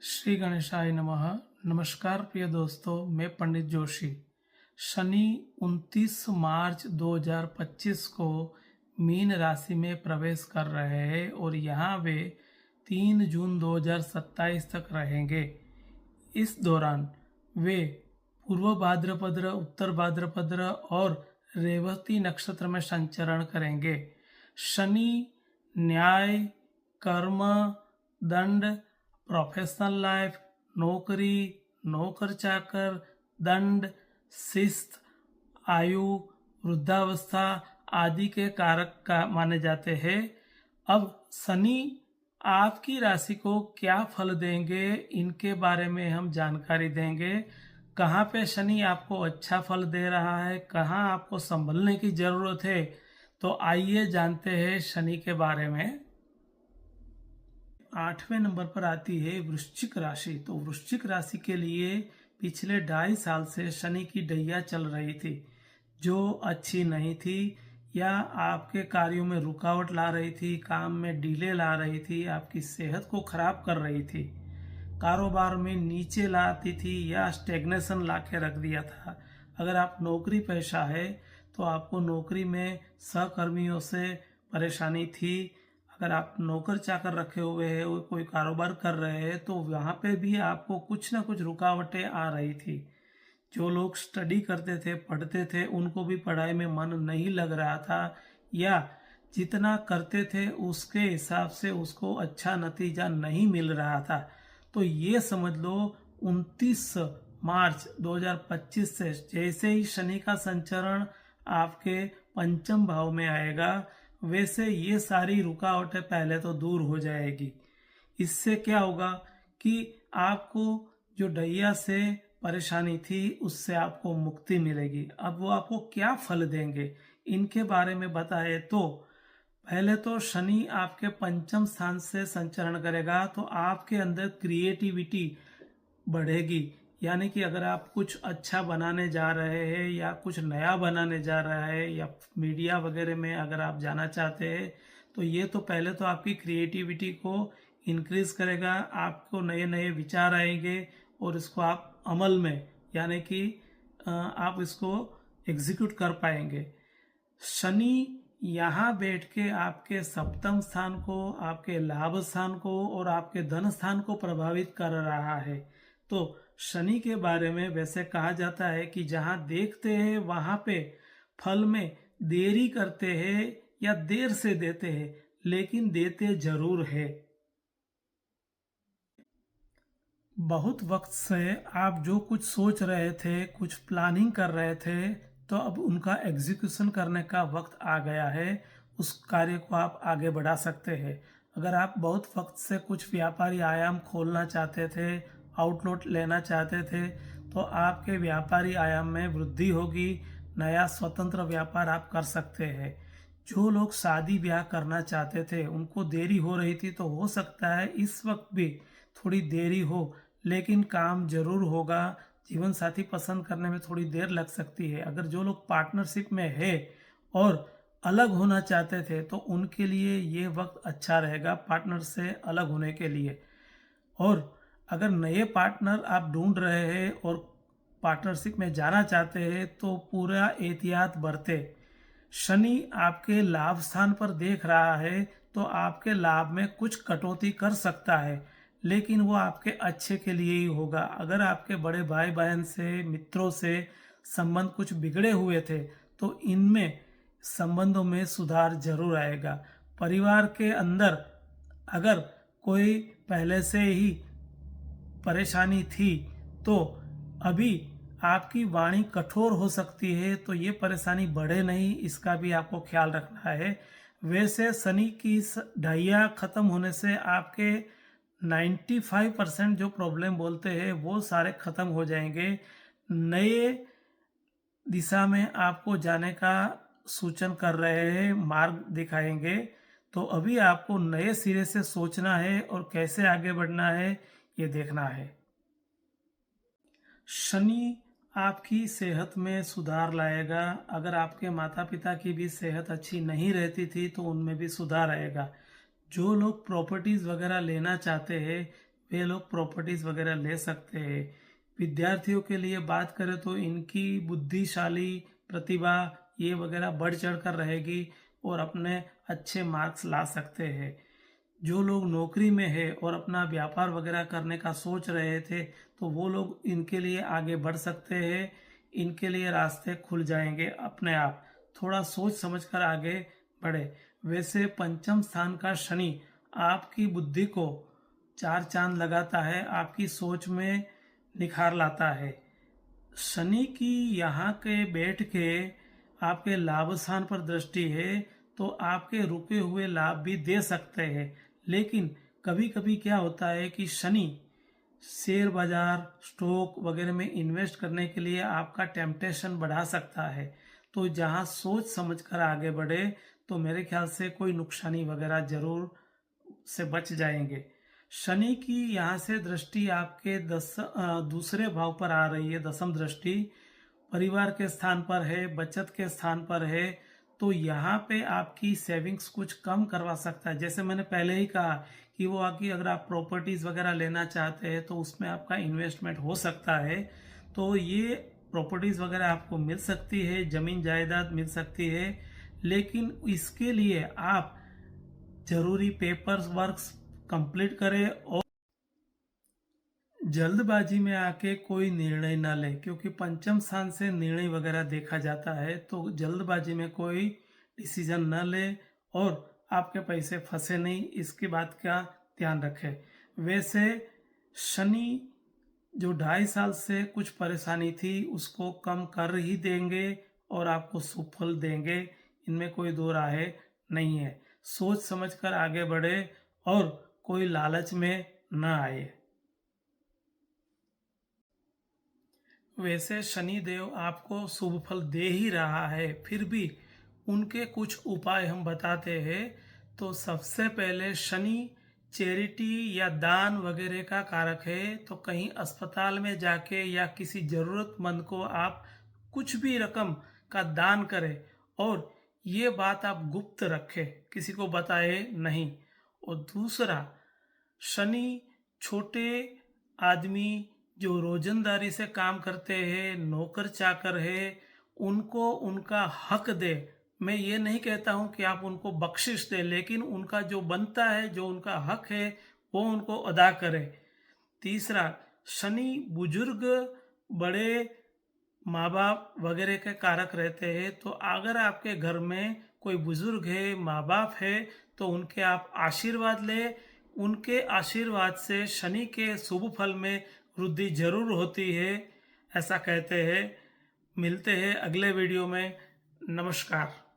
श्री गणेशाय नमः। नमस्कार प्रिय दोस्तों, मैं पंडित जोशी। शनि 29 मार्च 2025 को मीन राशि में प्रवेश कर रहे हैं और यहाँ वे 3 जून 2027 तक रहेंगे। इस दौरान वे पूर्व भाद्रपद, उत्तर भाद्रपद और रेवती नक्षत्र में संचरण करेंगे। शनि न्याय, कर्म, दंड, प्रोफेशनल लाइफ, नौकरी, नौकर चाकर, दंड, शिस्त, आयु, वृद्धावस्था आदि के कारक का माने जाते हैं। अब शनि आपकी राशि को क्या फल देंगे, इनके बारे में हम जानकारी देंगे। कहाँ पे शनि आपको अच्छा फल दे रहा है, कहाँ आपको संभलने की जरूरत है, तो आइए जानते हैं शनि के बारे में। 8वें नंबर पर आती है वृश्चिक राशि। तो वृश्चिक राशि के लिए पिछले 2.5 साल से शनि की ढैया चल रही थी, जो अच्छी नहीं थी या आपके कार्यों में रुकावट ला रही थी, काम में डिले ला रही थी, आपकी सेहत को खराब कर रही थी, कारोबार में नीचे लाती थी या स्टेग्नेशन ला के रख दिया था। अगर आप नौकरी पेशा है तो आपको नौकरी में सहकर्मियों से परेशानी थी। अगर आप नौकर चाकर रखे हुए हैं और कोई कारोबार कर रहे हैं तो वहाँ पे भी आपको कुछ ना कुछ रुकावटें आ रही थी। जो लोग स्टडी करते थे, पढ़ते थे, उनको भी पढ़ाई में मन नहीं लग रहा था या जितना करते थे उसके हिसाब से उसको अच्छा नतीजा नहीं मिल रहा था। तो ये समझ लो 29 मार्च 2025 से जैसे ही शनि का संचरण आपके पंचम भाव में आएगा, वैसे ये सारी रुकावटें पहले तो दूर हो जाएगी। इससे क्या होगा कि आपको जो ढैया से परेशानी थी उससे आपको मुक्ति मिलेगी। अब वो आपको क्या फल देंगे, इनके बारे में बताए तो पहले तो शनि आपके पंचम स्थान से संचरण करेगा तो आपके अंदर क्रिएटिविटी बढ़ेगी। यानी कि अगर आप कुछ अच्छा बनाने जा रहे हैं या कुछ नया बनाने जा रहा है या मीडिया वगैरह में अगर आप जाना चाहते हैं तो ये तो पहले तो आपकी क्रिएटिविटी को इंक्रीज करेगा। आपको नए नए विचार आएंगे और इसको आप अमल में यानी कि आप इसको एग्जीक्यूट कर पाएंगे। शनि यहाँ बैठ के आपके सप्तम स्थान को, आपके लाभ स्थान को और आपके धन स्थान को प्रभावित कर रहा है। तो शनि के बारे में वैसे कहा जाता है कि जहाँ देखते हैं वहाँ पे फल में देरी करते हैं या देर से देते हैं, लेकिन देते जरूर है। बहुत वक्त से आप जो कुछ सोच रहे थे, कुछ प्लानिंग कर रहे थे, तो अब उनका एग्जीक्यूशन करने का वक्त आ गया है। उस कार्य को आप आगे बढ़ा सकते हैं। अगर आप बहुत वक्त से कुछ व्यापारी आयाम खोलना चाहते थे, आउटलेट लेना चाहते थे, तो आपके व्यापारी आयाम में वृद्धि होगी। नया स्वतंत्र व्यापार आप कर सकते हैं। जो लोग शादी ब्याह करना चाहते थे उनको देरी हो रही थी, तो हो सकता है इस वक्त भी थोड़ी देरी हो, लेकिन काम जरूर होगा। जीवन साथी पसंद करने में थोड़ी देर लग सकती है। अगर जो लोग पार्टनरशिप में है और अलग होना चाहते थे तो उनके लिए ये वक्त अच्छा रहेगा पार्टनर से अलग होने के लिए। और अगर नए पार्टनर आप ढूंढ रहे हैं और पार्टनरशिप में जाना चाहते हैं तो पूरा एहतियात बरते। शनि आपके लाभ स्थान पर देख रहा है तो आपके लाभ में कुछ कटौती कर सकता है, लेकिन वो आपके अच्छे के लिए ही होगा। अगर आपके बड़े भाई बहन से, मित्रों से संबंध कुछ बिगड़े हुए थे तो इनमें संबंधों में सुधार जरूर आएगा। परिवार के अंदर अगर कोई पहले से ही परेशानी थी तो अभी आपकी वाणी कठोर हो सकती है, तो ये परेशानी बढ़े नहीं, इसका भी आपको ख्याल रखना है। वैसे शनि की ढैया खत्म होने से आपके 95% जो प्रॉब्लम बोलते हैं वो सारे खत्म हो जाएंगे। नए दिशा में आपको जाने का सूचन कर रहे हैं, मार्ग दिखाएंगे। तो अभी आपको नए सिरे से सोचना है और कैसे आगे बढ़ना है ये देखना है। शनि आपकी सेहत में सुधार लाएगा। अगर आपके माता पिता की भी सेहत अच्छी नहीं रहती थी तो उनमें भी सुधार आएगा। जो लोग प्रॉपर्टीज वगैरह लेना चाहते हैं वे लोग प्रॉपर्टीज़ वगैरह ले सकते हैं। विद्यार्थियों के लिए बात करें तो इनकी बुद्धिशाली प्रतिभा ये वगैरह बढ़ चढ़ कर रहेगी और अपने अच्छे मार्क्स ला सकते हैं। जो लोग नौकरी में है और अपना व्यापार वगैरह करने का सोच रहे थे तो वो लोग इनके लिए आगे बढ़ सकते हैं। इनके लिए रास्ते खुल जाएंगे अपने आप। थोड़ा सोच समझकर आगे बढ़े। वैसे पंचम स्थान का शनि आपकी बुद्धि को चार चांद लगाता है, आपकी सोच में निखार लाता है। शनि की यहाँ के बैठ के आपके लाभ स्थान पर दृष्टि है तो आपके रुके हुए लाभ भी दे सकते हैं। लेकिन कभी कभी क्या होता है कि शनि शेयर बाजार स्टॉक वगैरह में इन्वेस्ट करने के लिए आपका टेम्पटेशन बढ़ा सकता है। तो जहाँ सोच समझकर आगे बढ़े तो मेरे ख्याल से कोई नुकसानी वगैरह जरूर से बच जाएंगे। शनि की यहाँ से दृष्टि आपके दूसरे भाव पर आ रही है, दसम दृष्टि परिवार के स्थान पर है, बचत के स्थान पर है। तो यहाँ पे आपकी सेविंग्स कुछ कम करवा सकता है। जैसे मैंने पहले ही कहा कि वो आगे अगर आप प्रॉपर्टीज़ वगैरह लेना चाहते हैं तो उसमें आपका इन्वेस्टमेंट हो सकता है। तो ये प्रॉपर्टीज़ वगैरह आपको मिल सकती है, ज़मीन जायदाद मिल सकती है। लेकिन इसके लिए आप जरूरी पेपर्स वर्क्स कंप्लीट करें और जल्दबाजी में आके कोई निर्णय ना ले, क्योंकि पंचम स्थान से निर्णय वगैरह देखा जाता है। तो जल्दबाजी में कोई डिसीजन न ले और आपके पैसे फंसे नहीं, इसकी बात का ध्यान रखें। वैसे शनि जो 2.5 साल से कुछ परेशानी थी उसको कम कर ही देंगे और आपको शुभ फल देंगे, इनमें कोई दो राय नहीं है। सोच समझकर आगे बढ़े और कोई लालच में न आए। वैसे शनि देव आपको शुभ फल दे ही रहा है, फिर भी उनके कुछ उपाय हम बताते हैं। तो सबसे पहले शनि चैरिटी या दान वगैरह का कारक है। तो कहीं अस्पताल में जाके या किसी ज़रूरतमंद को आप कुछ भी रकम का दान करें और ये बात आप गुप्त रखें, किसी को बताए नहीं। और दूसरा, शनि छोटे आदमी जो रोजंदारी से काम करते हैं, नौकर चाकर है, उनको उनका हक दे। मैं ये नहीं कहता हूँ कि आप उनको बख्शिश दें, लेकिन उनका जो बनता है, जो उनका हक है, वो उनको अदा करें। तीसरा, शनि बुजुर्ग बड़े माँ बाप वगैरह के कारक रहते हैं। तो अगर आपके घर में कोई बुजुर्ग है, माँ बाप है, तो उनके आप आशीर्वाद लें। उनके आशीर्वाद से शनि के शुभ फल में वृद्धि जरूर होती है, ऐसा कहते हैं। मिलते हैं अगले वीडियो में। नमस्कार।